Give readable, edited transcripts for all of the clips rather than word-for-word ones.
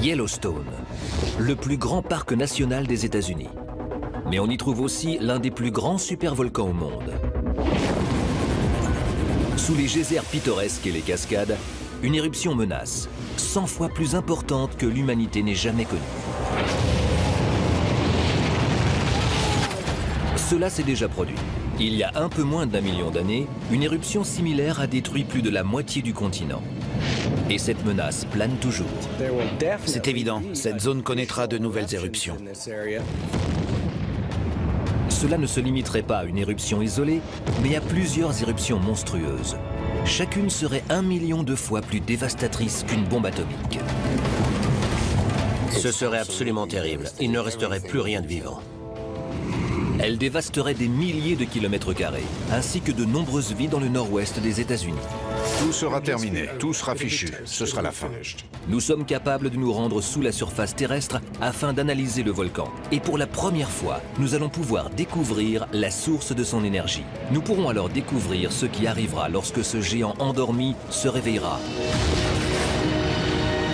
Yellowstone, le plus grand parc national des États-Unis. Mais on y trouve aussi l'un des plus grands supervolcans au monde. Sous les geysers pittoresques et les cascades, une éruption menace, 100 fois plus importante que l'humanité n'ait jamais connue. Cela s'est déjà produit. Il y a un peu moins d'1 million d'années, une éruption similaire a détruit plus de la moitié du continent. Et cette menace plane toujours. C'est évident, cette zone connaîtra de nouvelles éruptions. Cela ne se limiterait pas à une éruption isolée, mais à plusieurs éruptions monstrueuses. Chacune serait 1 million de fois plus dévastatrice qu'une bombe atomique. Ce serait absolument terrible. Il ne resterait plus rien de vivant. Elle dévasterait des milliers de kilomètres carrés, ainsi que de nombreuses villes dans le nord-ouest des États-Unis. Tout sera terminé, tout sera fichu, ce sera la fin. Nous sommes capables de nous rendre sous la surface terrestre afin d'analyser le volcan. Et pour la première fois, nous allons pouvoir découvrir la source de son énergie. Nous pourrons alors découvrir ce qui arrivera lorsque ce géant endormi se réveillera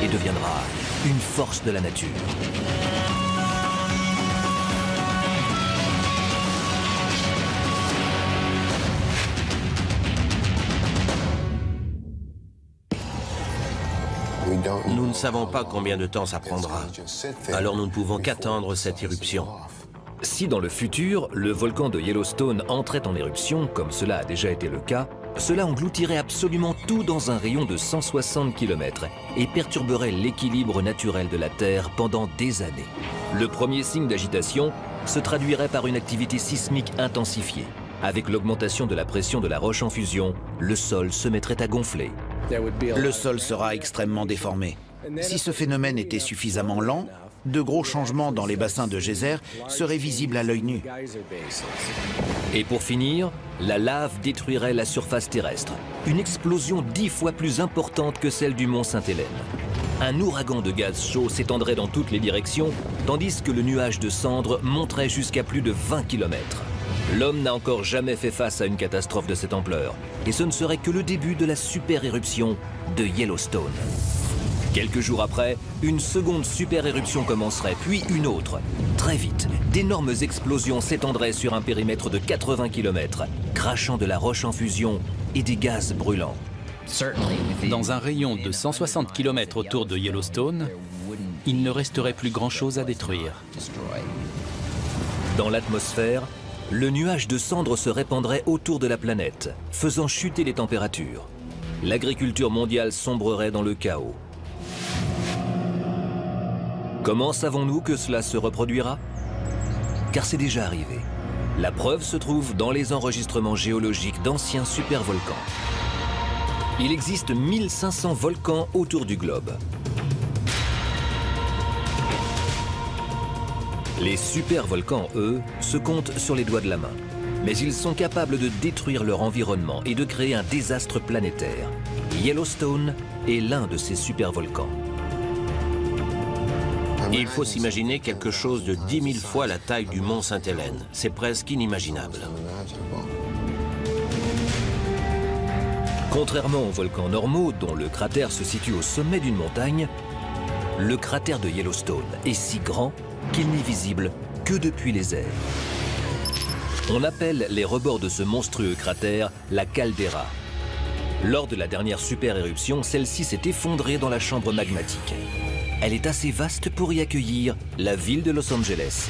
et deviendra une force de la nature. Nous ne savons pas combien de temps ça prendra. Alors nous ne pouvons qu'attendre cette éruption. Si dans le futur, le volcan de Yellowstone entrait en éruption, comme cela a déjà été le cas, cela engloutirait absolument tout dans un rayon de 160 km et perturberait l'équilibre naturel de la Terre pendant des années. Le premier signe d'agitation se traduirait par une activité sismique intensifiée. Avec l'augmentation de la pression de la roche en fusion, le sol se mettrait à gonfler. Le sol sera extrêmement déformé. Si ce phénomène était suffisamment lent, de gros changements dans les bassins de geyser seraient visibles à l'œil nu. Et pour finir, la lave détruirait la surface terrestre. Une explosion 10 fois plus importante que celle du mont Sainte-Hélène. Un ouragan de gaz chaud s'étendrait dans toutes les directions, tandis que le nuage de cendres monterait jusqu'à plus de 20 km. L'homme n'a encore jamais fait face à une catastrophe de cette ampleur. Et ce ne serait que le début de la super éruption de Yellowstone. Quelques jours après, une seconde super éruption commencerait, puis une autre. Très vite, d'énormes explosions s'étendraient sur un périmètre de 80 km, crachant de la roche en fusion et des gaz brûlants. Dans un rayon de 160 km autour de Yellowstone, il ne resterait plus grand-chose à détruire. Dans l'atmosphère, le nuage de cendres se répandrait autour de la planète, faisant chuter les températures. L'agriculture mondiale sombrerait dans le chaos. Comment savons-nous que cela se reproduira? Car c'est déjà arrivé. La preuve se trouve dans les enregistrements géologiques d'anciens supervolcans. Il existe 1500 volcans autour du globe. Les supervolcans, eux, se comptent sur les doigts de la main. Mais ils sont capables de détruire leur environnement et de créer un désastre planétaire. Yellowstone est l'un de ces supervolcans. Il faut s'imaginer quelque chose de 10 000 fois la taille du mont Sainte-Hélène. C'est presque inimaginable. Contrairement aux volcans normaux, dont le cratère se situe au sommet d'une montagne, le cratère de Yellowstone est si grand qu'il n'est visible que depuis les airs. On appelle les rebords de ce monstrueux cratère la caldeira. Lors de la dernière super éruption, celle-ci s'est effondrée dans la chambre magmatique. Elle est assez vaste pour y accueillir la ville de Los Angeles.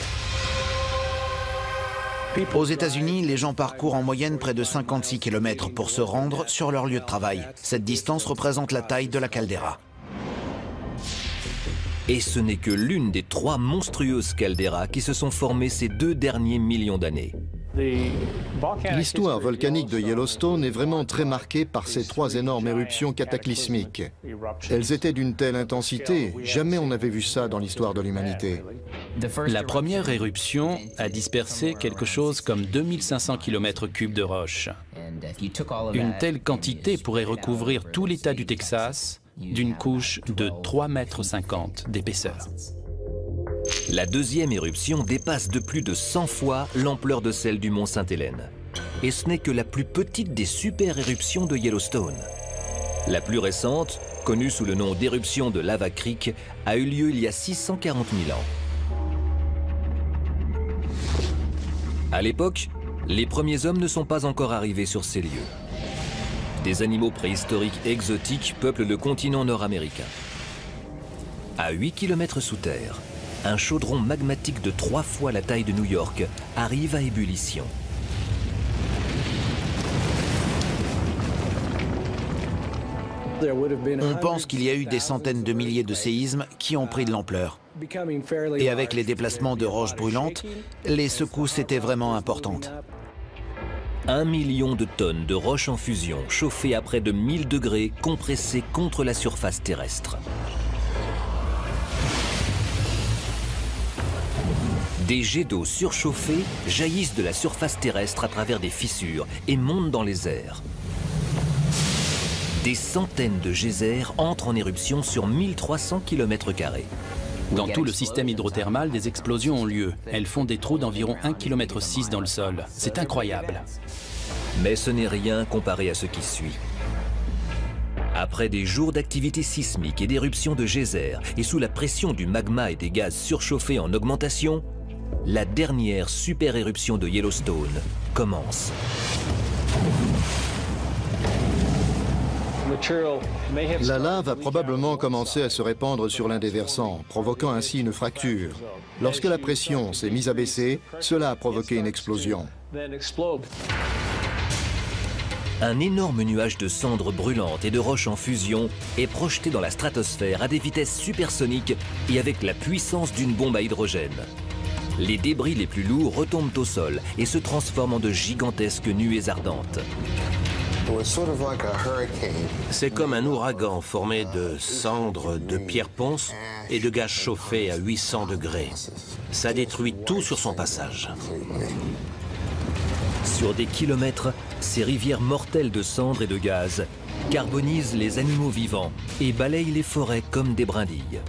Aux États-Unis, les gens parcourent en moyenne près de 56 km pour se rendre sur leur lieu de travail. Cette distance représente la taille de la caldeira. Et ce n'est que l'une des 3 monstrueuses calderas qui se sont formées ces 2 derniers millions d'années. L'histoire volcanique de Yellowstone est vraiment très marquée par ces 3 énormes éruptions cataclysmiques. Elles étaient d'une telle intensité, jamais on n'avait vu ça dans l'histoire de l'humanité. La première éruption a dispersé quelque chose comme 2500 km3 de roche. Une telle quantité pourrait recouvrir tout l'État du Texas d'une couche de 3,50 m d'épaisseur. La deuxième éruption dépasse de plus de 100 fois l'ampleur de celle du mont Sainte-Hélène. Et ce n'est que la plus petite des super éruptions de Yellowstone. La plus récente connu sous le nom d'éruption de Lava Creek, a eu lieu il y a 640 000 ans. À l'époque, les premiers hommes ne sont pas encore arrivés sur ces lieux. Des animaux préhistoriques exotiques peuplent le continent nord-américain. À 8 km sous terre, un chaudron magmatique de 3 fois la taille de New York arrive à ébullition. On pense qu'il y a eu des centaines de milliers de séismes qui ont pris de l'ampleur. Et avec les déplacements de roches brûlantes, les secousses étaient vraiment importantes. 1 million de tonnes de roches en fusion, chauffées à près de 1000 degrés, compressées contre la surface terrestre. Des jets d'eau surchauffés jaillissent de la surface terrestre à travers des fissures et montent dans les airs. Des centaines de geysers entrent en éruption sur 1300 km². Dans tout le système hydrothermal, des explosions ont lieu. Elles font des trous d'environ 1,6 km dans le sol. C'est incroyable. Mais ce n'est rien comparé à ce qui suit. Après des jours d'activité sismique et d'éruption de geysers, et sous la pression du magma et des gaz surchauffés en augmentation, la dernière super éruption de Yellowstone commence. La lave a probablement commencé à se répandre sur l'un des versants, provoquant ainsi une fracture. Lorsque la pression s'est mise à baisser, cela a provoqué une explosion. Un énorme nuage de cendres brûlantes et de roches en fusion est projeté dans la stratosphère à des vitesses supersoniques et avec la puissance d'une bombe à hydrogène. Les débris les plus lourds retombent au sol et se transforment en de gigantesques nuées ardentes. C'est comme un ouragan formé de cendres, de pierres ponces et de gaz chauffés à 800 degrés. Ça détruit tout sur son passage. Sur des kilomètres, ces rivières mortelles de cendres et de gaz carbonisent les animaux vivants et balayent les forêts comme des brindilles.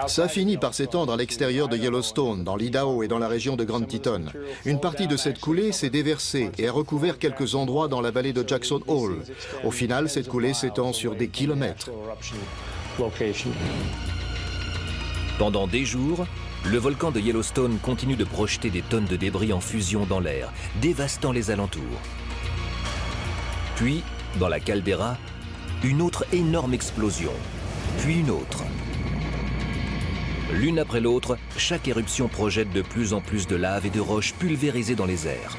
Ça finit par s'étendre à l'extérieur de Yellowstone, dans l'Idaho et dans la région de Grand Teton. Une partie de cette coulée s'est déversée et a recouvert quelques endroits dans la vallée de Jackson Hole. Au final, cette coulée s'étend sur des kilomètres. Pendant des jours, le volcan de Yellowstone continue de projeter des tonnes de débris en fusion dans l'air, dévastant les alentours. Puis, dans la caldeira, une autre énorme explosion, puis une autre. L'une après l'autre, chaque éruption projette de plus en plus de lave et de roches pulvérisées dans les airs.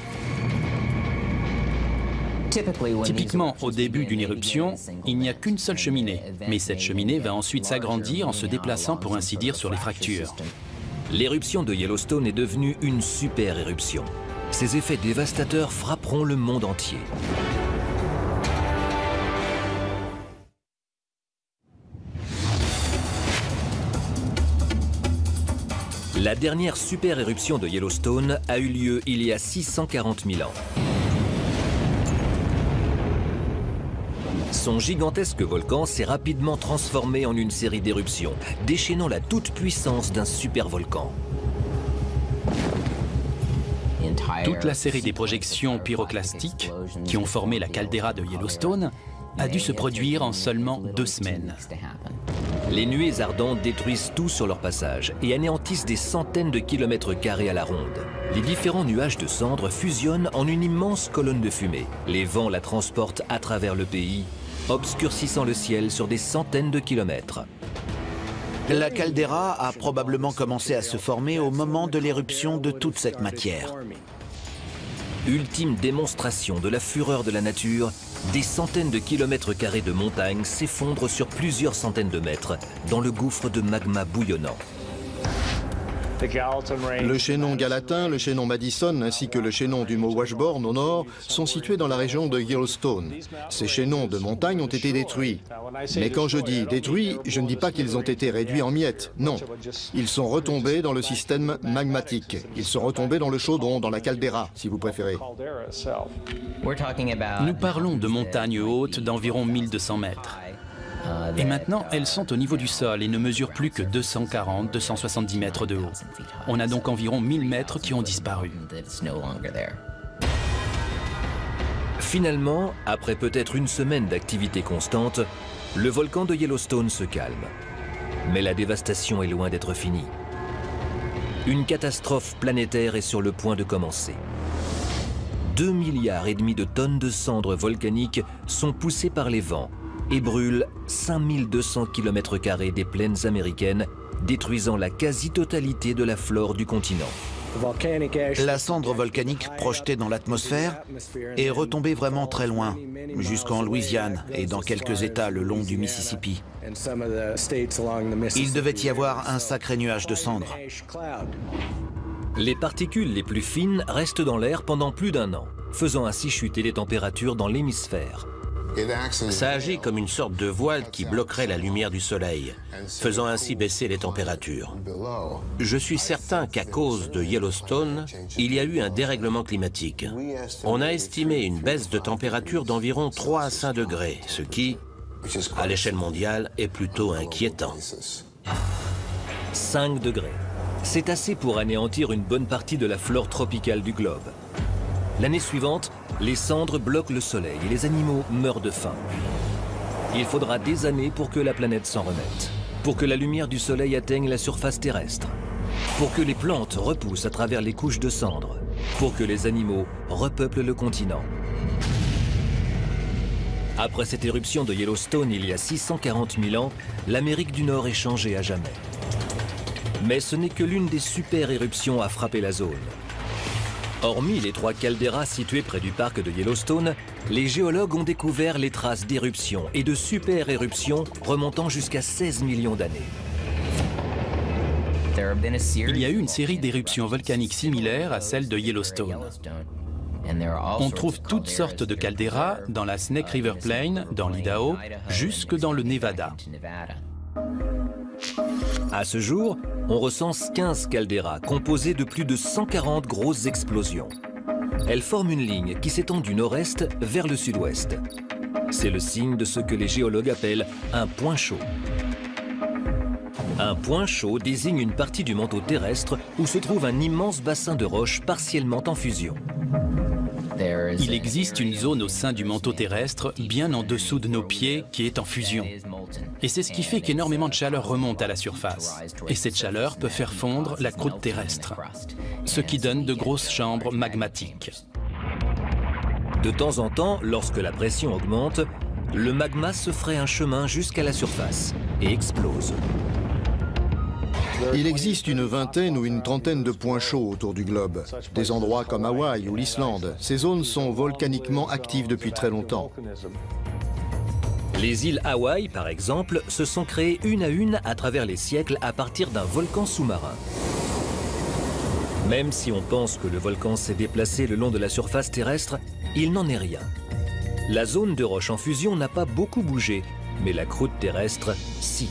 Typiquement, au début d'une éruption, il n'y a qu'une seule cheminée. Mais cette cheminée va ensuite s'agrandir en se déplaçant, pour ainsi dire, sur les fractures. L'éruption de Yellowstone est devenue une super éruption. Ses effets dévastateurs frapperont le monde entier. La dernière super éruption de Yellowstone a eu lieu il y a 640 000 ans. Son gigantesque volcan s'est rapidement transformé en une série d'éruptions, déchaînant la toute-puissance d'un supervolcan. Toute la série des projections pyroclastiques qui ont formé la caldeira de Yellowstone a dû se produire en seulement 2 semaines. Les nuées ardentes détruisent tout sur leur passage et anéantissent des centaines de kilomètres carrés à la ronde. Les différents nuages de cendres fusionnent en une immense colonne de fumée. Les vents la transportent à travers le pays, obscurcissant le ciel sur des centaines de kilomètres. La caldeira a probablement commencé à se former au moment de l'éruption de toute cette matière. Ultime démonstration de la fureur de la nature, des centaines de kilomètres carrés de montagnes s'effondrent sur plusieurs centaines de mètres dans le gouffre de magma bouillonnant. Le chaînon Gallatin, le chaînon Madison ainsi que le chaînon du mont Washburn au nord sont situés dans la région de Yellowstone. Ces chaînons de montagne ont été détruits. Mais quand je dis détruits, je ne dis pas qu'ils ont été réduits en miettes, non. Ils sont retombés dans le système magmatique. Ils sont retombés dans le chaudron, dans la caldeira, si vous préférez. Nous parlons de montagnes hautes d'environ 1200 mètres. Et maintenant, elles sont au niveau du sol et ne mesurent plus que 240-270 mètres de haut. On a donc environ 1000 mètres qui ont disparu. Finalement, après peut-être une semaine d'activité constante, Le volcan de Yellowstone se calme. Mais la dévastation est loin d'être finie. Une catastrophe planétaire est sur le point de commencer. 2,5 milliards de tonnes de cendres volcaniques sont poussées par les vents et brûlent 5200 km² des plaines américaines, détruisant la quasi-totalité de la flore du continent. La cendre volcanique projetée dans l'atmosphère est retombée vraiment très loin, jusqu'en Louisiane et dans quelques États le long du Mississippi. Il devait y avoir un sacré nuage de cendres. Les particules les plus fines restent dans l'air pendant plus d'1 an, faisant ainsi chuter les températures dans l'hémisphère. Ça agit comme une sorte de voile qui bloquerait la lumière du soleil, faisant ainsi baisser les températures. Je suis certain qu'à cause de Yellowstone, il y a eu un dérèglement climatique. On a estimé une baisse de température d'environ 3 à 5 degrés, ce qui, à l'échelle mondiale, est plutôt inquiétant. 5 degrés. C'est assez pour anéantir une bonne partie de la flore tropicale du globe. L'année suivante, les cendres bloquent le soleil et les animaux meurent de faim. Il faudra des années pour que la planète s'en remette, pour que la lumière du soleil atteigne la surface terrestre, pour que les plantes repoussent à travers les couches de cendres, pour que les animaux repeuplent le continent. Après cette éruption de Yellowstone il y a 640 000 ans, l'Amérique du Nord est changée à jamais. Mais ce n'est que l'une des super éruptions à frapper la zone. Hormis les 3 calderas situés près du parc de Yellowstone, les géologues ont découvert les traces d'éruptions et de super-éruptions remontant jusqu'à 16 millions d'années. Il y a eu une série d'éruptions volcaniques similaires à celle de Yellowstone. On trouve toutes sortes de calderas dans la Snake River Plain, dans l'Idaho, jusque dans le Nevada. À ce jour, on recense 15 calderas composées de plus de 140 grosses explosions. Elles forment une ligne qui s'étend du nord-est vers le sud-ouest. C'est le signe de ce que les géologues appellent un point chaud. Un point chaud désigne une partie du manteau terrestre où se trouve un immense bassin de roches partiellement en fusion. Il existe une zone au sein du manteau terrestre, bien en dessous de nos pieds, qui est en fusion. Et c'est ce qui fait qu'énormément de chaleur remonte à la surface. Et cette chaleur peut faire fondre la croûte terrestre, ce qui donne de grosses chambres magmatiques. De temps en temps, lorsque la pression augmente, le magma se ferait un chemin jusqu'à la surface et explose. Il existe une vingtaine ou une trentaine de points chauds autour du globe. Des endroits comme Hawaï ou l'Islande. Ces zones sont volcaniquement actives depuis très longtemps. Les îles Hawaï, par exemple, se sont créées une à une à travers les siècles à partir d'un volcan sous-marin. Même si on pense que le volcan s'est déplacé le long de la surface terrestre, il n'en est rien. La zone de roche en fusion n'a pas beaucoup bougé, mais la croûte terrestre, si.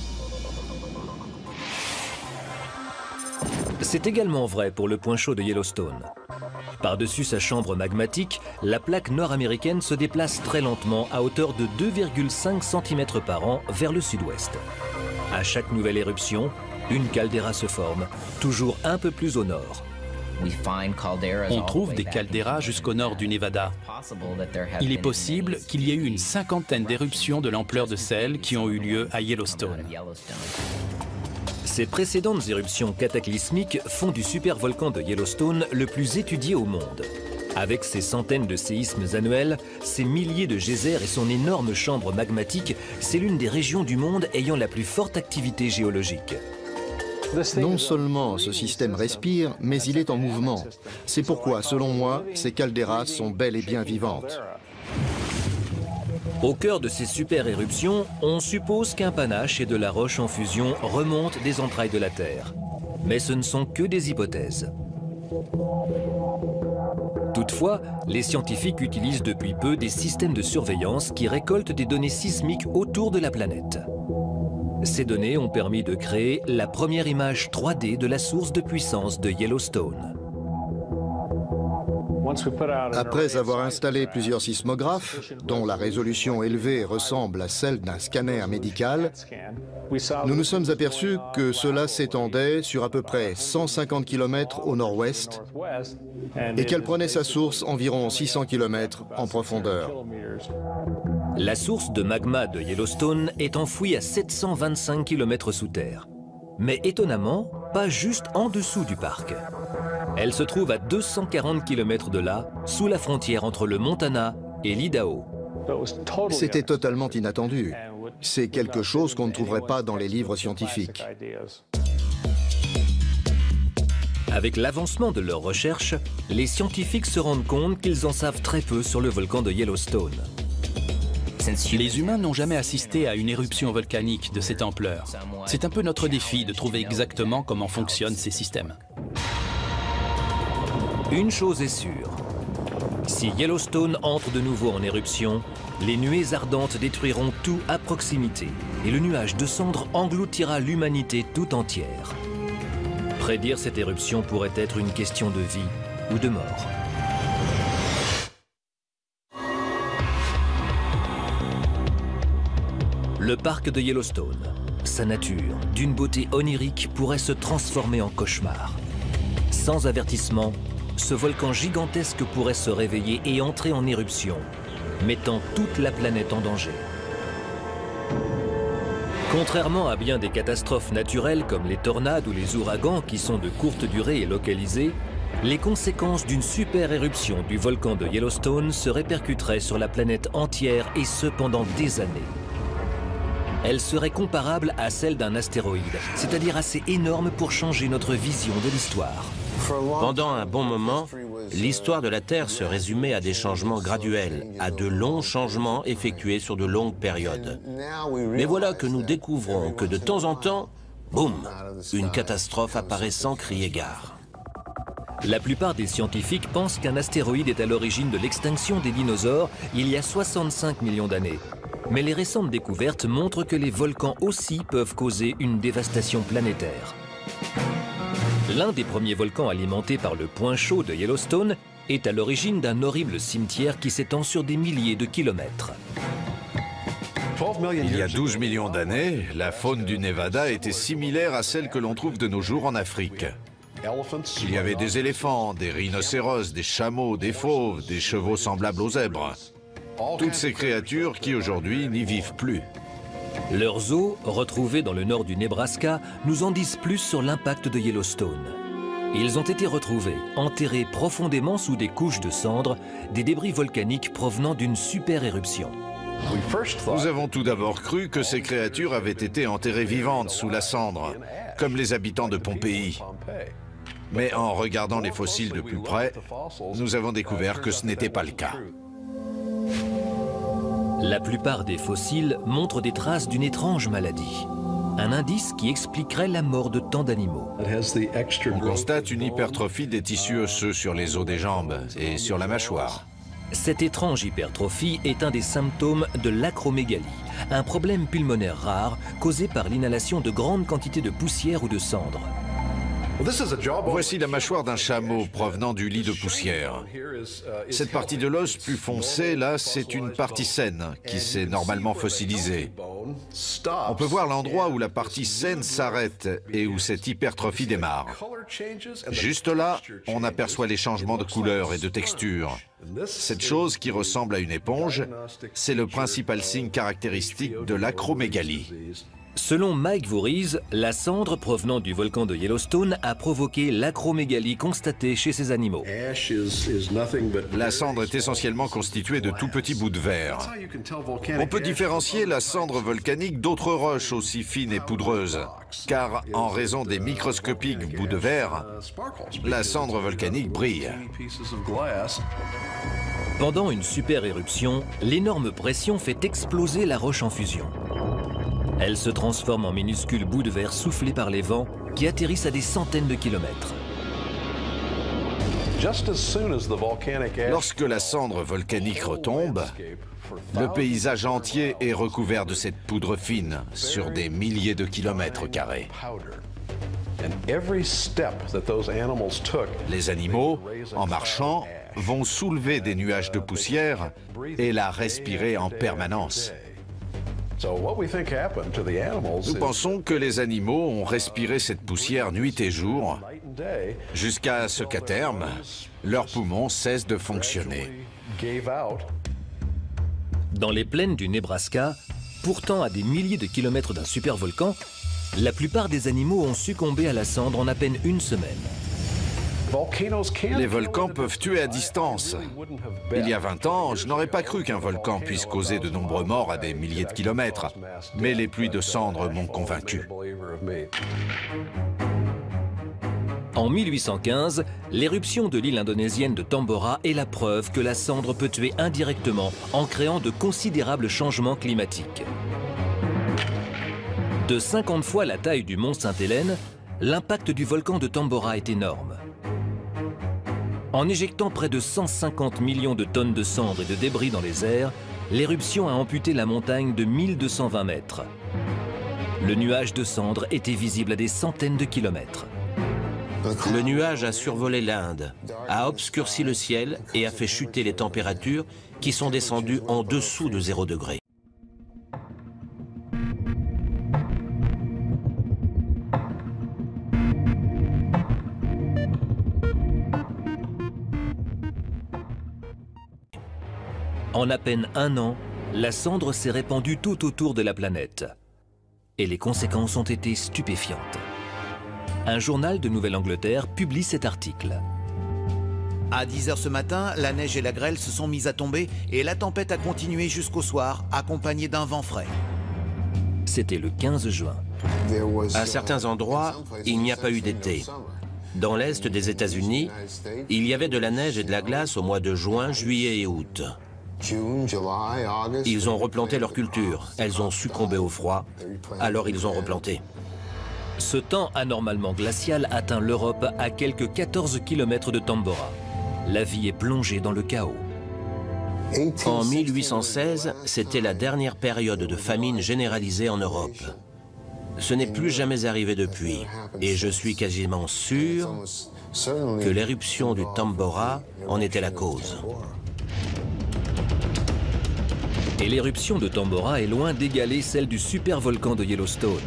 C'est également vrai pour le point chaud de Yellowstone. Par-dessus sa chambre magmatique, la plaque nord-américaine se déplace très lentement à hauteur de 2,5 cm par an vers le sud-ouest. À chaque nouvelle éruption, une caldeira se forme, toujours un peu plus au nord. On trouve des calderas jusqu'au nord du Nevada. Il est possible qu'il y ait eu une 50aine d'éruptions de l'ampleur de celles qui ont eu lieu à Yellowstone. Ces précédentes éruptions cataclysmiques font du supervolcan de Yellowstone le plus étudié au monde. Avec ses centaines de séismes annuels, ses milliers de geysers et son énorme chambre magmatique, c'est l'une des régions du monde ayant la plus forte activité géologique. Non seulement ce système respire, mais il est en mouvement. C'est pourquoi, selon moi, ces calderas sont bel et bien vivantes. Au cœur de ces super-éruptions, on suppose qu'un panache et de la roche en fusion remontent des entrailles de la Terre. Mais ce ne sont que des hypothèses. Toutefois, les scientifiques utilisent depuis peu des systèmes de surveillance qui récoltent des données sismiques autour de la planète. Ces données ont permis de créer la première image 3D de la source de puissance de Yellowstone. Après avoir installé plusieurs sismographes, dont la résolution élevée ressemble à celle d'un scanner médical, nous nous sommes aperçus que cela s'étendait sur à peu près 150 km au nord-ouest et qu'elle prenait sa source environ 600 km en profondeur. La source de magma de Yellowstone est enfouie à 725 km sous terre. Mais étonnamment, pas juste en dessous du parc. Elle se trouve à 240 km de là, sous la frontière entre le Montana et l'Idaho. C'était totalement inattendu. C'est quelque chose qu'on ne trouverait pas dans les livres scientifiques. Avec l'avancement de leurs recherches, les scientifiques se rendent compte qu'ils en savent très peu sur le volcan de Yellowstone. Les humains n'ont jamais assisté à une éruption volcanique de cette ampleur. C'est un peu notre défi de trouver exactement comment fonctionnent ces systèmes. Une chose est sûre, si Yellowstone entre de nouveau en éruption, les nuées ardentes détruiront tout à proximité et le nuage de cendres engloutira l'humanité tout entière. Prédire cette éruption pourrait être une question de vie ou de mort. Le parc de Yellowstone, sa nature, d'une beauté onirique, pourrait se transformer en cauchemar. Sans avertissement, ce volcan gigantesque pourrait se réveiller et entrer en éruption, mettant toute la planète en danger. Contrairement à bien des catastrophes naturelles comme les tornades ou les ouragans qui sont de courte durée et localisés, les conséquences d'une super éruption du volcan de Yellowstone se répercuteraient sur la planète entière et ce pendant des années. Elle serait comparable à celle d'un astéroïde, c'est-à-dire assez énorme pour changer notre vision de l'histoire. Pendant un bon moment, l'histoire de la Terre se résumait à des changements graduels, à de longs changements effectués sur de longues périodes. Mais voilà que nous découvrons que de temps en temps, boum, une catastrophe apparaît sans crier gare. La plupart des scientifiques pensent qu'un astéroïde est à l'origine de l'extinction des dinosaures il y a 65 millions d'années. Mais les récentes découvertes montrent que les volcans aussi peuvent causer une dévastation planétaire. L'un des premiers volcans alimentés par le point chaud de Yellowstone est à l'origine d'un horrible cimetière qui s'étend sur des milliers de kilomètres. Il y a 12 millions d'années, la faune du Nevada était similaire à celle que l'on trouve de nos jours en Afrique. Il y avait des éléphants, des rhinocéros, des chameaux, des fauves, des chevaux semblables aux zèbres. Toutes ces créatures qui aujourd'hui n'y vivent plus. Leurs os, retrouvés dans le nord du Nebraska, nous en disent plus sur l'impact de Yellowstone. Ils ont été retrouvés, enterrés profondément sous des couches de cendres, des débris volcaniques provenant d'une super éruption. Nous avons tout d'abord cru que ces créatures avaient été enterrées vivantes sous la cendre, comme les habitants de Pompéi. Mais en regardant les fossiles de plus près, nous avons découvert que ce n'était pas le cas. La plupart des fossiles montrent des traces d'une étrange maladie. Un indice qui expliquerait la mort de tant d'animaux. On constate une hypertrophie des tissus osseux sur les os des jambes et sur la mâchoire. Cette étrange hypertrophie est un des symptômes de l'acromégalie, un problème pulmonaire rare causé par l'inhalation de grandes quantités de poussière ou de cendres. Voici la mâchoire d'un chameau provenant du lit de poussière. Cette partie de l'os plus foncée, là, c'est une partie saine qui s'est normalement fossilisée. On peut voir l'endroit où la partie saine s'arrête et où cette hypertrophie démarre. Juste là, on aperçoit les changements de couleur et de texture. Cette chose qui ressemble à une éponge, c'est le principal signe caractéristique de l'acromégalie. Selon Mike Voorhees, la cendre provenant du volcan de Yellowstone a provoqué l'acromégalie constatée chez ces animaux. La cendre est essentiellement constituée de tout petits bouts de verre. On peut différencier la cendre volcanique d'autres roches aussi fines et poudreuses, car en raison des microscopiques bouts de verre, la cendre volcanique brille. Pendant une super éruption, l'énorme pression fait exploser la roche en fusion. Elle se transforme en minuscules bouts de verre soufflés par les vents qui atterrissent à des centaines de kilomètres. Lorsque la cendre volcanique retombe, le paysage entier est recouvert de cette poudre fine sur des milliers de kilomètres carrés. Les animaux, en marchant, vont soulever des nuages de poussière et la respirer en permanence. Nous pensons que les animaux ont respiré cette poussière nuit et jour, jusqu'à ce qu'à terme, leurs poumons cessent de fonctionner. Dans les plaines du Nebraska, pourtant à des milliers de kilomètres d'un supervolcan, la plupart des animaux ont succombé à la cendre en à peine une semaine. Les volcans peuvent tuer à distance. Il y a 20 ans, je n'aurais pas cru qu'un volcan puisse causer de nombreux morts à des milliers de kilomètres. Mais les pluies de cendres m'ont convaincu. En 1815, l'éruption de l'île indonésienne de Tambora est la preuve que la cendre peut tuer indirectement en créant de considérables changements climatiques. De 50 fois la taille du mont Sainte-Hélène, l'impact du volcan de Tambora est énorme. En éjectant près de 150 millions de tonnes de cendres et de débris dans les airs, l'éruption a amputé la montagne de 1220 mètres. Le nuage de cendres était visible à des centaines de kilomètres. Le nuage a survolé l'Inde, a obscurci le ciel et a fait chuter les températures qui sont descendues en dessous de 0 degré. En à peine un an, la cendre s'est répandue tout autour de la planète. Et les conséquences ont été stupéfiantes. Un journal de Nouvelle-Angleterre publie cet article. À 10 h ce matin, la neige et la grêle se sont mises à tomber et la tempête a continué jusqu'au soir, accompagnée d'un vent frais. C'était le 15 juin. À certains endroits, il n'y a pas eu d'été. Dans l'est des États-Unis, il y avait de la neige et de la glace au mois de juin, juillet et août. Ils ont replanté leur culture. Elles ont succombé au froid, alors ils ont replanté. Ce temps anormalement glacial atteint l'Europe à quelques 14 km de Tambora. La vie est plongée dans le chaos. En 1816, c'était la dernière période de famine généralisée en Europe. Ce n'est plus jamais arrivé depuis, et je suis quasiment sûr que l'éruption du Tambora en était la cause. Et l'éruption de Tambora est loin d'égaler celle du supervolcan de Yellowstone.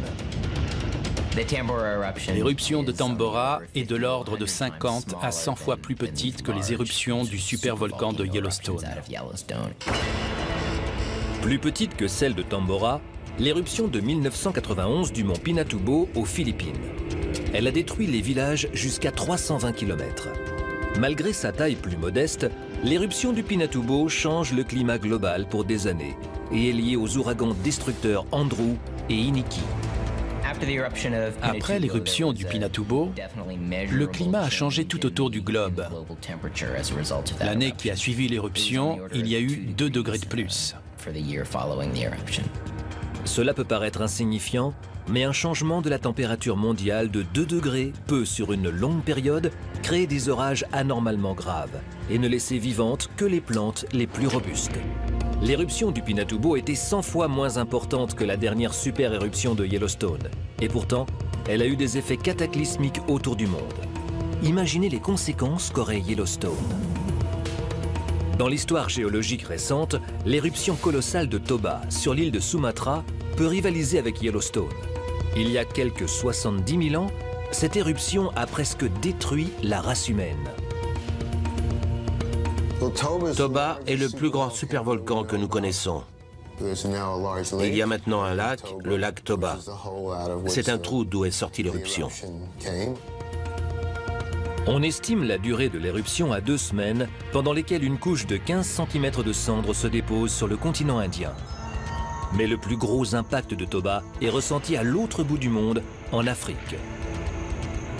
L'éruption de Tambora est de l'ordre de 50 à 100 fois plus petite que les éruptions du supervolcan de Yellowstone. Plus petite que celle de Tambora, l'éruption de 1991 du mont Pinatubo aux Philippines. Elle a détruit les villages jusqu'à 320 km. Malgré sa taille plus modeste, l'éruption du Pinatubo change le climat global pour des années et est liée aux ouragans destructeurs Andrew et Iniki. Après l'éruption du Pinatubo, le climat a changé tout autour du globe. L'année qui a suivi l'éruption, il y a eu 2 degrés de plus. Cela peut paraître insignifiant, mais un changement de la température mondiale de 2 degrés peut, sur une longue période, créer des orages anormalement graves et ne laisser vivantes que les plantes les plus robustes. L'éruption du Pinatubo était 100 fois moins importante que la dernière super éruption de Yellowstone. Et pourtant, elle a eu des effets cataclysmiques autour du monde. Imaginez les conséquences qu'aurait Yellowstone. Dans l'histoire géologique récente, l'éruption colossale de Toba, sur l'île de Sumatra, peut rivaliser avec Yellowstone. Il y a quelques 70 000 ans, cette éruption a presque détruit la race humaine. Toba est le plus grand supervolcan que nous connaissons. Il y a maintenant un lac, le lac Toba. C'est un trou d'où est sortie l'éruption. On estime la durée de l'éruption à 2 semaines, pendant lesquelles une couche de 15 cm de cendres se dépose sur le continent indien. Mais le plus gros impact de Toba est ressenti à l'autre bout du monde, en Afrique.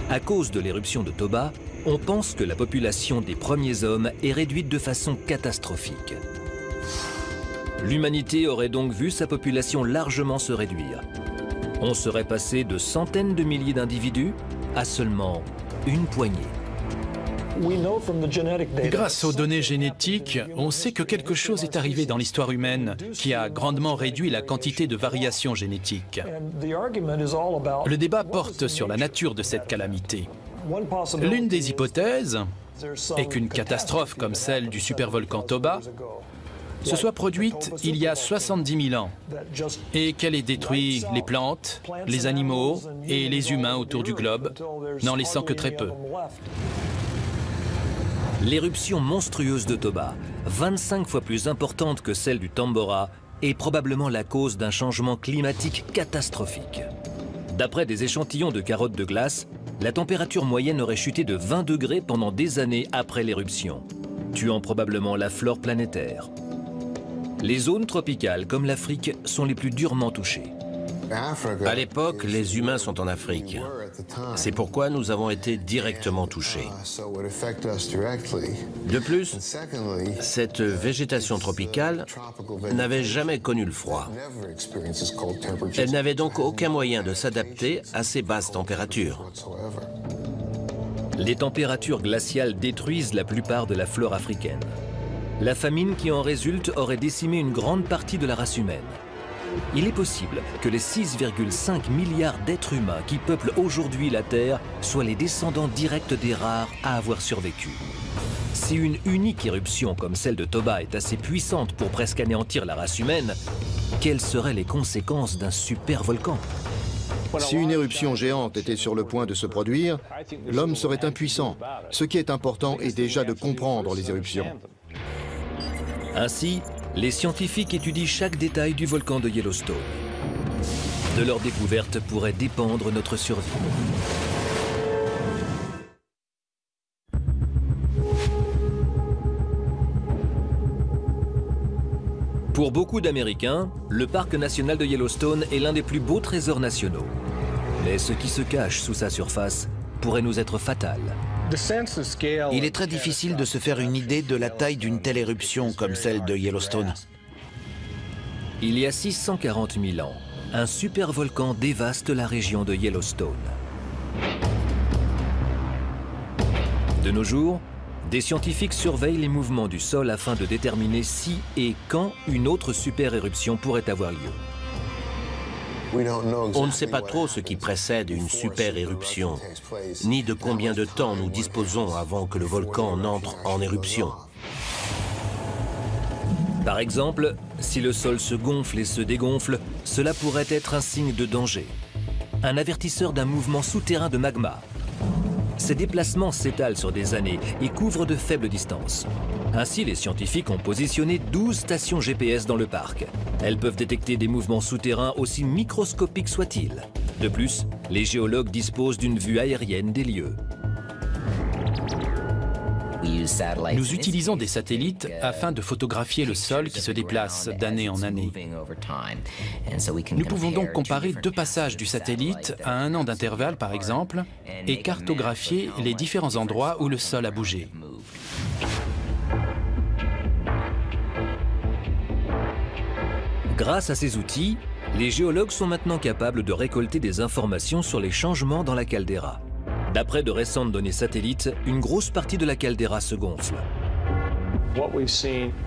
À cause de l'éruption de Toba, on pense que la population des premiers hommes est réduite de façon catastrophique. L'humanité aurait donc vu sa population largement se réduire. On serait passé de centaines de milliers d'individus à seulement une poignée. Grâce aux données génétiques, on sait que quelque chose est arrivé dans l'histoire humaine qui a grandement réduit la quantité de variations génétiques. Le débat porte sur la nature de cette calamité. L'une des hypothèses est qu'une catastrophe comme celle du supervolcan Toba se soit produite il y a 70 000 ans et qu'elle ait détruit les plantes, les animaux et les humains autour du globe, n'en laissant que très peu. L'éruption monstrueuse de Toba, 25 fois plus importante que celle du Tambora, est probablement la cause d'un changement climatique catastrophique. D'après des échantillons de carottes de glace, la température moyenne aurait chuté de 20 degrés pendant des années après l'éruption, tuant probablement la flore planétaire. Les zones tropicales, comme l'Afrique, sont les plus durement touchées. À l'époque, les humains sont en Afrique. C'est pourquoi nous avons été directement touchés. De plus, cette végétation tropicale n'avait jamais connu le froid. Elle n'avait donc aucun moyen de s'adapter à ces basses températures. Les températures glaciales détruisent la plupart de la flore africaine. La famine qui en résulte aurait décimé une grande partie de la race humaine. Il est possible que les 6,5 milliards d'êtres humains qui peuplent aujourd'hui la Terre soient les descendants directs des rares à avoir survécu. Si une unique éruption comme celle de Toba est assez puissante pour presque anéantir la race humaine, quelles seraient les conséquences d'un supervolcan ? Si une éruption géante était sur le point de se produire, l'homme serait impuissant. Ce qui est important est déjà de comprendre les éruptions. Ainsi, les scientifiques étudient chaque détail du volcan de Yellowstone. De leur découverte pourrait dépendre notre survie. Pour beaucoup d'Américains, le parc national de Yellowstone est l'un des plus beaux trésors nationaux. Mais ce qui se cache sous sa surface pourrait nous être fatal. Il est très difficile de se faire une idée de la taille d'une telle éruption comme celle de Yellowstone. Il y a 640 000 ans, un supervolcan dévaste la région de Yellowstone. De nos jours, des scientifiques surveillent les mouvements du sol afin de déterminer si et quand une autre super-éruption pourrait avoir lieu. On ne sait pas trop ce qui précède une super-éruption, ni de combien de temps nous disposons avant que le volcan n'entre en éruption. Par exemple, si le sol se gonfle et se dégonfle, cela pourrait être un signe de danger, un avertisseur d'un mouvement souterrain de magma. Ces déplacements s'étalent sur des années et couvrent de faibles distances. Ainsi, les scientifiques ont positionné 12 stations GPS dans le parc. Elles peuvent détecter des mouvements souterrains aussi microscopiques soient-ils. De plus, les géologues disposent d'une vue aérienne des lieux. Nous utilisons des satellites afin de photographier le sol qui se déplace d'année en année. Nous pouvons donc comparer deux passages du satellite à un an d'intervalle, par exemple, et cartographier les différents endroits où le sol a bougé. Grâce à ces outils, les géologues sont maintenant capables de récolter des informations sur les changements dans la caldeira. D'après de récentes données satellites, une grosse partie de la caldeira se gonfle.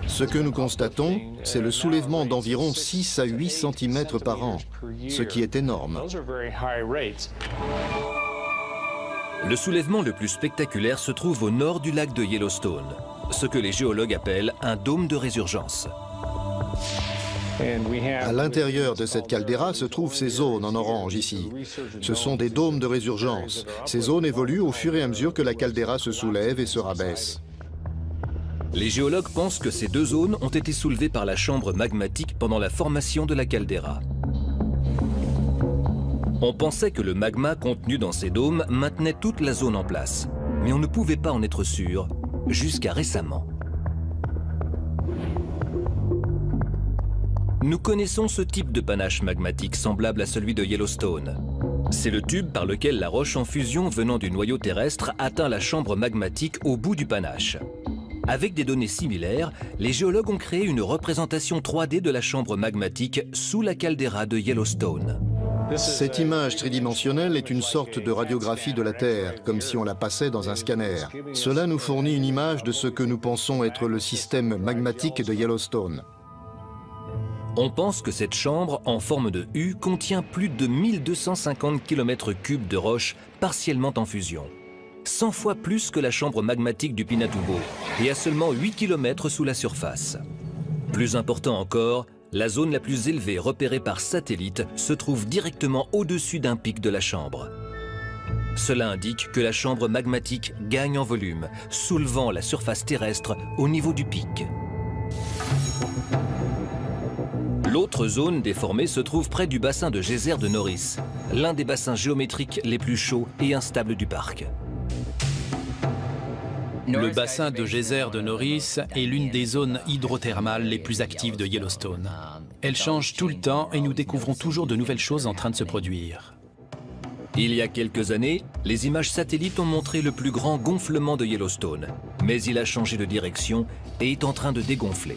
Ce que nous constatons, c'est le soulèvement d'environ 6 à 8 cm par an, ce qui est énorme. Le soulèvement le plus spectaculaire se trouve au nord du lac de Yellowstone, ce que les géologues appellent un dôme de résurgence. À l'intérieur de cette caldeira se trouvent ces zones en orange ici. Ce sont des dômes de résurgence. Ces zones évoluent au fur et à mesure que la caldeira se soulève et se rabaisse. Les géologues pensent que ces deux zones ont été soulevées par la chambre magmatique pendant la formation de la caldeira. On pensait que le magma contenu dans ces dômes maintenait toute la zone en place, mais on ne pouvait pas en être sûr jusqu'à récemment. Nous connaissons ce type de panache magmatique semblable à celui de Yellowstone. C'est le tube par lequel la roche en fusion venant du noyau terrestre atteint la chambre magmatique au bout du panache. Avec des données similaires, les géologues ont créé une représentation 3D de la chambre magmatique sous la caldeira de Yellowstone. Cette image tridimensionnelle est une sorte de radiographie de la Terre, comme si on la passait dans un scanner. Cela nous fournit une image de ce que nous pensons être le système magmatique de Yellowstone. On pense que cette chambre, en forme de U, contient plus de 1250 km3 de roches partiellement en fusion. 100 fois plus que la chambre magmatique du Pinatubo, et à seulement 8 km sous la surface. Plus important encore, la zone la plus élevée repérée par satellite se trouve directement au-dessus d'un pic de la chambre. Cela indique que la chambre magmatique gagne en volume, soulevant la surface terrestre au niveau du pic. L'autre zone déformée se trouve près du bassin de geyser de Norris, l'un des bassins géométriques les plus chauds et instables du parc. Le bassin de geyser de Norris est l'une des zones hydrothermales les plus actives de Yellowstone. Elle change tout le temps et nous découvrons toujours de nouvelles choses en train de se produire. Il y a quelques années, les images satellites ont montré le plus grand gonflement de Yellowstone, mais il a changé de direction et est en train de dégonfler.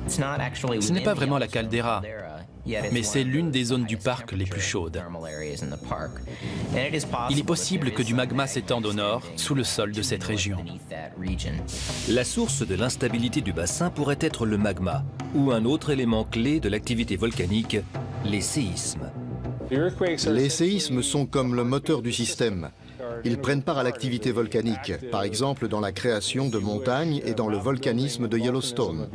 Ce n'est pas vraiment la caldeira, mais c'est l'une des zones du parc les plus chaudes. Il est possible que du magma s'étende au nord, sous le sol de cette région. La source de l'instabilité du bassin pourrait être le magma, ou un autre élément clé de l'activité volcanique, les séismes. Les séismes sont comme le moteur du système. Ils prennent part à l'activité volcanique, par exemple dans la création de montagnes et dans le volcanisme de Yellowstone.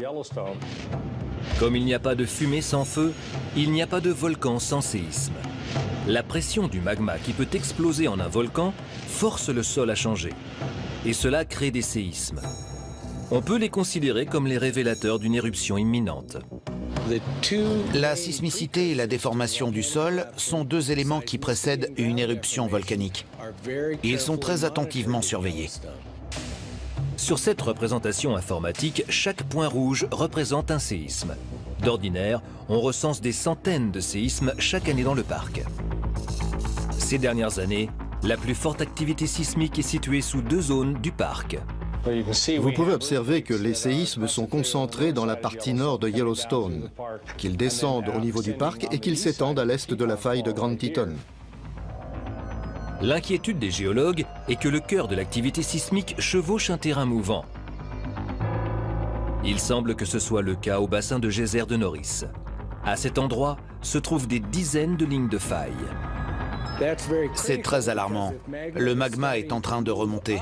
Comme il n'y a pas de fumée sans feu, il n'y a pas de volcan sans séisme. La pression du magma qui peut exploser en un volcan force le sol à changer. Et cela crée des séismes. On peut les considérer comme les révélateurs d'une éruption imminente. La sismicité et la déformation du sol sont deux éléments qui précèdent une éruption volcanique. Ils sont très attentivement surveillés. Sur cette représentation informatique, chaque point rouge représente un séisme. D'ordinaire, on recense des centaines de séismes chaque année dans le parc. Ces dernières années, la plus forte activité sismique est située sous deux zones du parc. Vous pouvez observer que les séismes sont concentrés dans la partie nord de Yellowstone, qu'ils descendent au niveau du parc et qu'ils s'étendent à l'est de la faille de Grand Teton. L'inquiétude des géologues est que le cœur de l'activité sismique chevauche un terrain mouvant. Il semble que ce soit le cas au bassin de geyser de Norris. À cet endroit se trouvent des dizaines de lignes de failles. C'est très alarmant. Le magma est en train de remonter.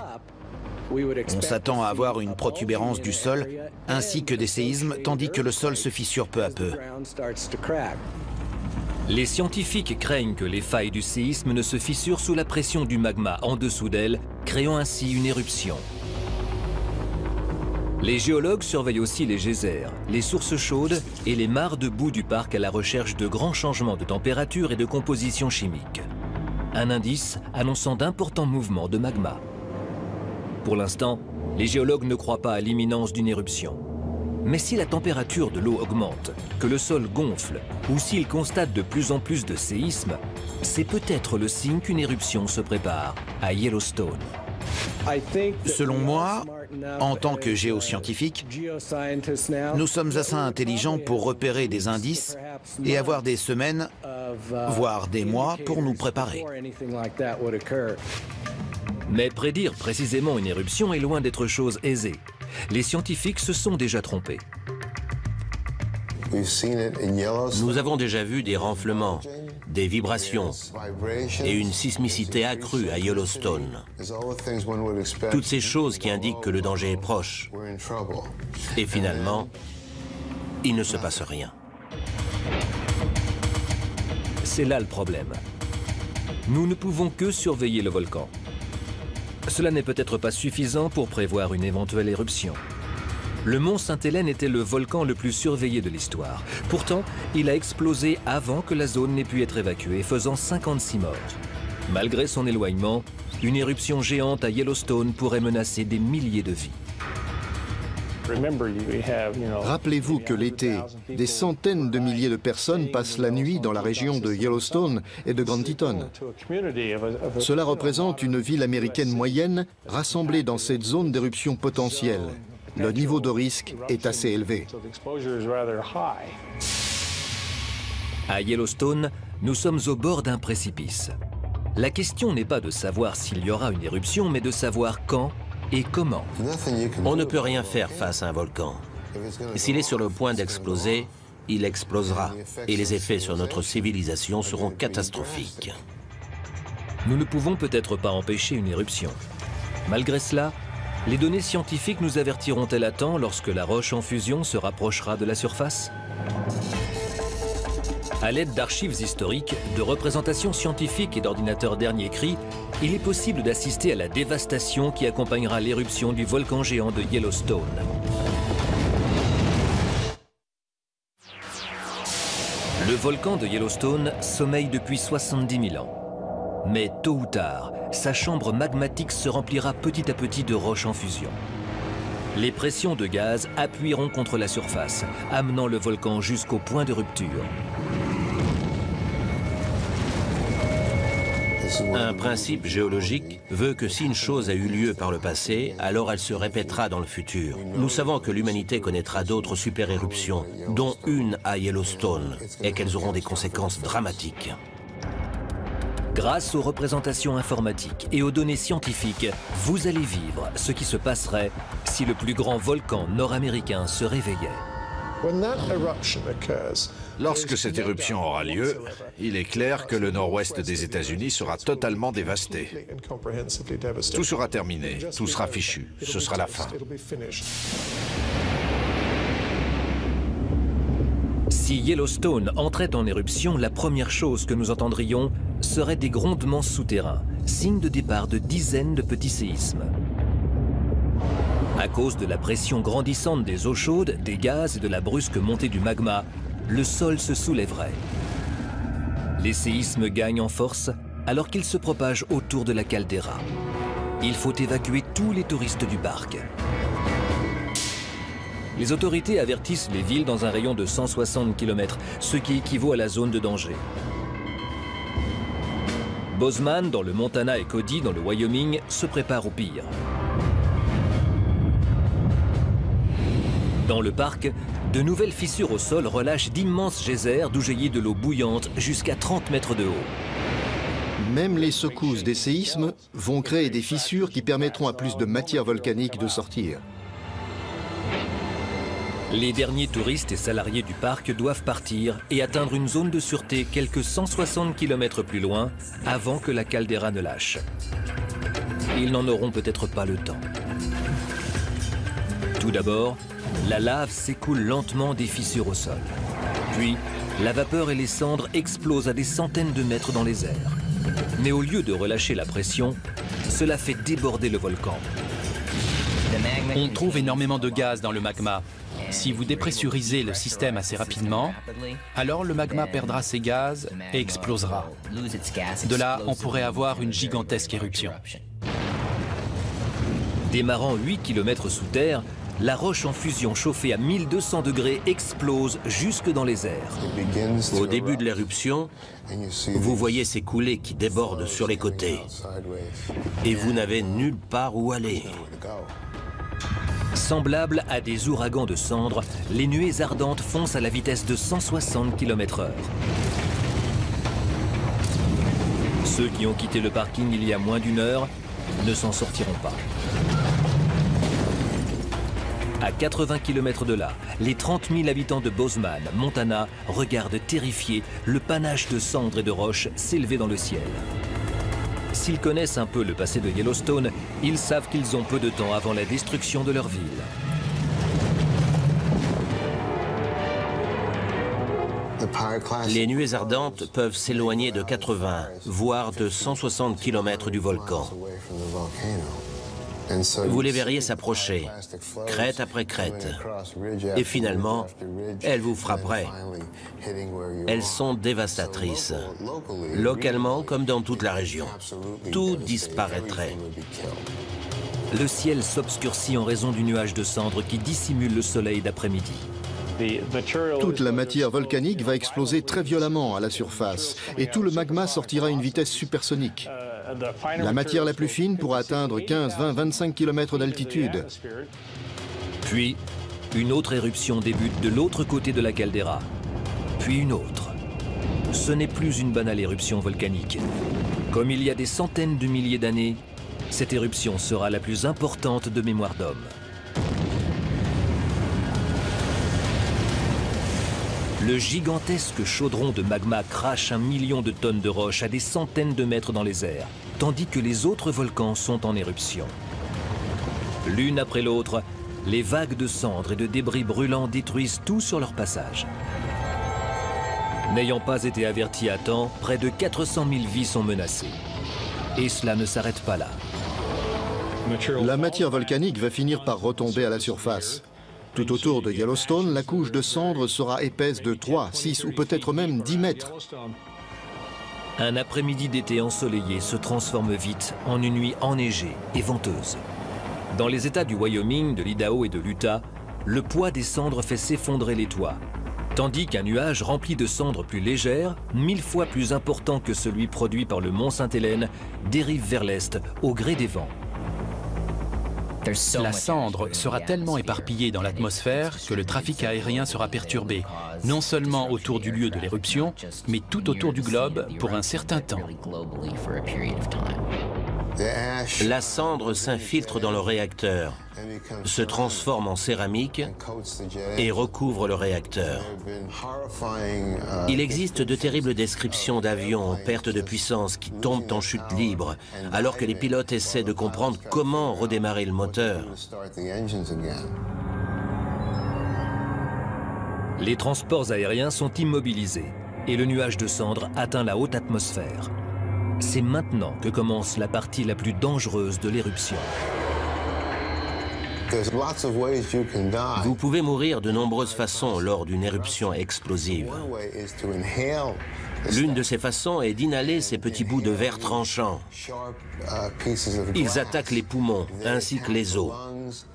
On s'attend à avoir une protubérance du sol, ainsi que des séismes, tandis que le sol se fissure peu à peu. Les scientifiques craignent que les failles du séisme ne se fissurent sous la pression du magma en dessous d'elles, créant ainsi une éruption. Les géologues surveillent aussi les geysers, les sources chaudes et les mares de boue du parc à la recherche de grands changements de température et de composition chimique. Un indice annonçant d'importants mouvements de magma. Pour l'instant, les géologues ne croient pas à l'imminence d'une éruption. Mais si la température de l'eau augmente, que le sol gonfle, ou s'ils constatent de plus en plus de séismes, c'est peut-être le signe qu'une éruption se prépare à Yellowstone. Selon moi, en tant que géoscientifique, nous sommes assez intelligents pour repérer des indices et avoir des semaines, voire des mois pour nous préparer. Mais prédire précisément une éruption est loin d'être chose aisée. Les scientifiques se sont déjà trompés. Nous avons déjà vu des renflements, des vibrations et une sismicité accrue à Yellowstone. Toutes ces choses qui indiquent que le danger est proche. Et finalement, il ne se passe rien. C'est là le problème. Nous ne pouvons que surveiller le volcan. Cela n'est peut-être pas suffisant pour prévoir une éventuelle éruption. Le mont Sainte-Hélène était le volcan le plus surveillé de l'histoire. Pourtant, il a explosé avant que la zone n'ait pu être évacuée, faisant 56 morts. Malgré son éloignement, une éruption géante à Yellowstone pourrait menacer des milliers de vies. Rappelez-vous que l'été, des centaines de milliers de personnes passent la nuit dans la région de Yellowstone et de Grand Teton. Cela représente une ville américaine moyenne rassemblée dans cette zone d'éruption potentielle. Le niveau de risque est assez élevé. À Yellowstone, nous sommes au bord d'un précipice. La question n'est pas de savoir s'il y aura une éruption, mais de savoir quand et comment. On ne peut rien faire face à un volcan. S'il est sur le point d'exploser, il explosera. Et les effets sur notre civilisation seront catastrophiques. Nous ne pouvons peut-être pas empêcher une éruption. Malgré cela, les données scientifiques nous avertiront-elles à temps lorsque la roche en fusion se rapprochera de la surface ? À l'aide d'archives historiques, de représentations scientifiques et d'ordinateurs dernier cri, il est possible d'assister à la dévastation qui accompagnera l'éruption du volcan géant de Yellowstone. Le volcan de Yellowstone sommeille depuis 70 000 ans. Mais tôt ou tard, sa chambre magmatique se remplira petit à petit de roches en fusion. Les pressions de gaz appuieront contre la surface, amenant le volcan jusqu'au point de rupture. Un principe géologique veut que si une chose a eu lieu par le passé, alors elle se répétera dans le futur. Nous savons que l'humanité connaîtra d'autres super-éruptions, dont une à Yellowstone, et qu'elles auront des conséquences dramatiques. Grâce aux représentations informatiques et aux données scientifiques, vous allez vivre ce qui se passerait si le plus grand volcan nord-américain se réveillait. Lorsque cette éruption aura lieu, il est clair que le nord-ouest des États-Unis sera totalement dévasté. Tout sera terminé, tout sera fichu, ce sera la fin. Si Yellowstone entrait en éruption, la première chose que nous entendrions serait des grondements souterrains, signe de départ de dizaines de petits séismes. À cause de la pression grandissante des eaux chaudes, des gaz et de la brusque montée du magma, le sol se soulèverait. Les séismes gagnent en force alors qu'ils se propagent autour de la caldeira. Il faut évacuer tous les touristes du parc. Les autorités avertissent les villes dans un rayon de 160 km, ce qui équivaut à la zone de danger. Bozeman, dans le Montana, et Cody, dans le Wyoming, se préparent au pire. Dans le parc, de nouvelles fissures au sol relâchent d'immenses geysers d'où jaillit de l'eau bouillante jusqu'à 30 mètres de haut. Même les secousses des séismes vont créer des fissures qui permettront à plus de matière volcanique de sortir. Les derniers touristes et salariés du parc doivent partir et atteindre une zone de sûreté quelques 160 km plus loin avant que la caldeira ne lâche. Ils n'en auront peut-être pas le temps. Tout d'abord, la lave s'écoule lentement des fissures au sol. Puis, la vapeur et les cendres explosent à des centaines de mètres dans les airs. Mais au lieu de relâcher la pression, cela fait déborder le volcan. On trouve énormément de gaz dans le magma. Si vous dépressurisez le système assez rapidement, alors le magma perdra ses gaz et explosera. De là, on pourrait avoir une gigantesque éruption. Démarrant 8 km sous terre, la roche en fusion chauffée à 1200 degrés explose jusque dans les airs. Au début de l'éruption, vous voyez ces coulées qui débordent sur les côtés. Et vous n'avez nulle part où aller. Semblables à des ouragans de cendres, les nuées ardentes foncent à la vitesse de 160 km/h. Ceux qui ont quitté le parking il y a moins d'une heure ne s'en sortiront pas. À 80 km de là, les 30 000 habitants de Bozeman, Montana, regardent terrifiés le panache de cendres et de roches s'élever dans le ciel. S'ils connaissent un peu le passé de Yellowstone, ils savent qu'ils ont peu de temps avant la destruction de leur ville. Les nuées ardentes peuvent s'éloigner de 80, voire de 160 km du volcan. Vous les verriez s'approcher, crête après crête. Et finalement, elles vous frapperaient. Elles sont dévastatrices. Localement comme dans toute la région. Tout disparaîtrait. Le ciel s'obscurcit en raison du nuage de cendres qui dissimule le soleil d'après-midi. Toute la matière volcanique va exploser très violemment à la surface et tout le magma sortira à une vitesse supersonique. La matière la plus fine pourra atteindre 15, 20, 25 km d'altitude. Puis, une autre éruption débute de l'autre côté de la caldeira. Puis une autre. Ce n'est plus une banale éruption volcanique. Comme il y a des centaines de milliers d'années, cette éruption sera la plus importante de mémoire d'homme. Le gigantesque chaudron de magma crache 1 million de tonnes de roches à des centaines de mètres dans les airs, tandis que les autres volcans sont en éruption. L'une après l'autre, les vagues de cendres et de débris brûlants détruisent tout sur leur passage. N'ayant pas été avertis à temps, près de 400 000 vies sont menacées. Et cela ne s'arrête pas là. La matière volcanique va finir par retomber à la surface. Tout autour de Yellowstone, la couche de cendres sera épaisse de 3, 6 ou peut-être même 10 mètres. Un après-midi d'été ensoleillé se transforme vite en une nuit enneigée et venteuse. Dans les États du Wyoming, de l'Idaho et de l'Utah, le poids des cendres fait s'effondrer les toits, tandis qu'un nuage rempli de cendres plus légères, 1000 fois plus important que celui produit par le mont Sainte-Hélène, dérive vers l'est au gré des vents. La cendre sera tellement éparpillée dans l'atmosphère que le trafic aérien sera perturbé, non seulement autour du lieu de l'éruption, mais tout autour du globe pour un certain temps. La cendre s'infiltre dans le réacteur, se transforme en céramique et recouvre le réacteur. Il existe de terribles descriptions d'avions en perte de puissance qui tombent en chute libre, alors que les pilotes essaient de comprendre comment redémarrer le moteur. Les transports aériens sont immobilisés et le nuage de cendres atteint la haute atmosphère. C'est maintenant que commence la partie la plus dangereuse de l'éruption. Vous pouvez mourir de nombreuses façons lors d'une éruption explosive. L'une de ces façons est d'inhaler ces petits bouts de verre tranchants. Ils attaquent les poumons ainsi que les os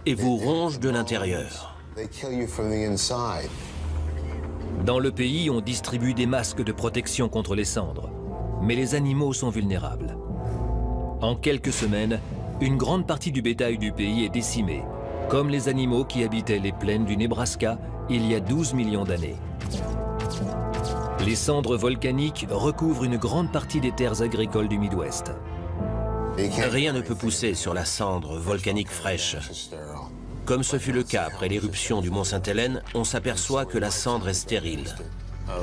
et vous rongent de l'intérieur. Dans le pays, on distribue des masques de protection contre les cendres, mais les animaux sont vulnérables. En quelques semaines, une grande partie du bétail du pays est décimée, comme les animaux qui habitaient les plaines du Nebraska il y a 12 millions d'années. Les cendres volcaniques recouvrent une grande partie des terres agricoles du Midwest. Rien ne peut pousser sur la cendre volcanique fraîche. Comme ce fut le cas après l'éruption du mont Sainte-Hélène, on s'aperçoit que la cendre est stérile.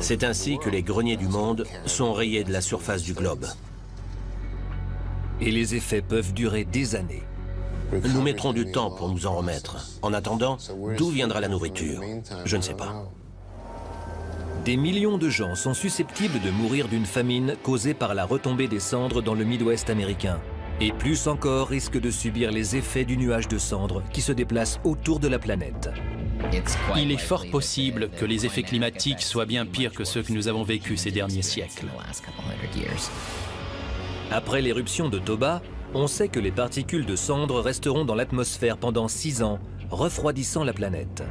C'est ainsi que les greniers du monde sont rayés de la surface du globe. Et les effets peuvent durer des années. Nous mettrons du temps pour nous en remettre. En attendant, d'où viendra la nourriture? Je ne sais pas. Des millions de gens sont susceptibles de mourir d'une famine causée par la retombée des cendres dans le Midwest américain. Et plus encore risquent de subir les effets du nuage de cendres qui se déplace autour de la planète. Il est fort possible que les effets climatiques soient bien pires que ceux que nous avons vécus ces derniers siècles. Après l'éruption de Toba, on sait que les particules de cendres resteront dans l'atmosphère pendant 6 ans, refroidissant la planète.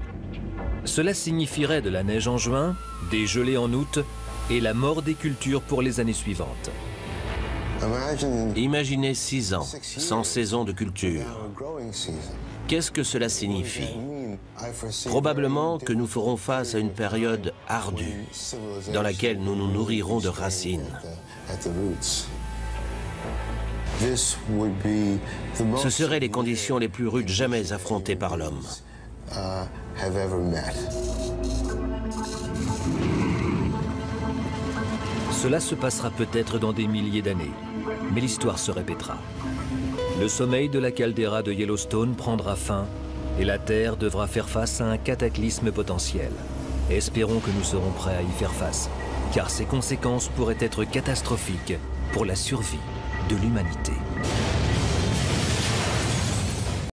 Cela signifierait de la neige en juin, des gelées en août et la mort des cultures pour les années suivantes. Imaginez 6 ans, sans saison de culture. Qu'est-ce que cela signifie? Probablement que nous ferons face à une période ardue, dans laquelle nous nous nourrirons de racines. Ce seraient les conditions les plus rudes jamais affrontées par l'homme. Cela se passera peut-être dans des milliers d'années, mais l'histoire se répétera. Le sommeil de la caldeira de Yellowstone prendra fin et la Terre devra faire face à un cataclysme potentiel. Espérons que nous serons prêts à y faire face, car ses conséquences pourraient être catastrophiques pour la survie de l'humanité.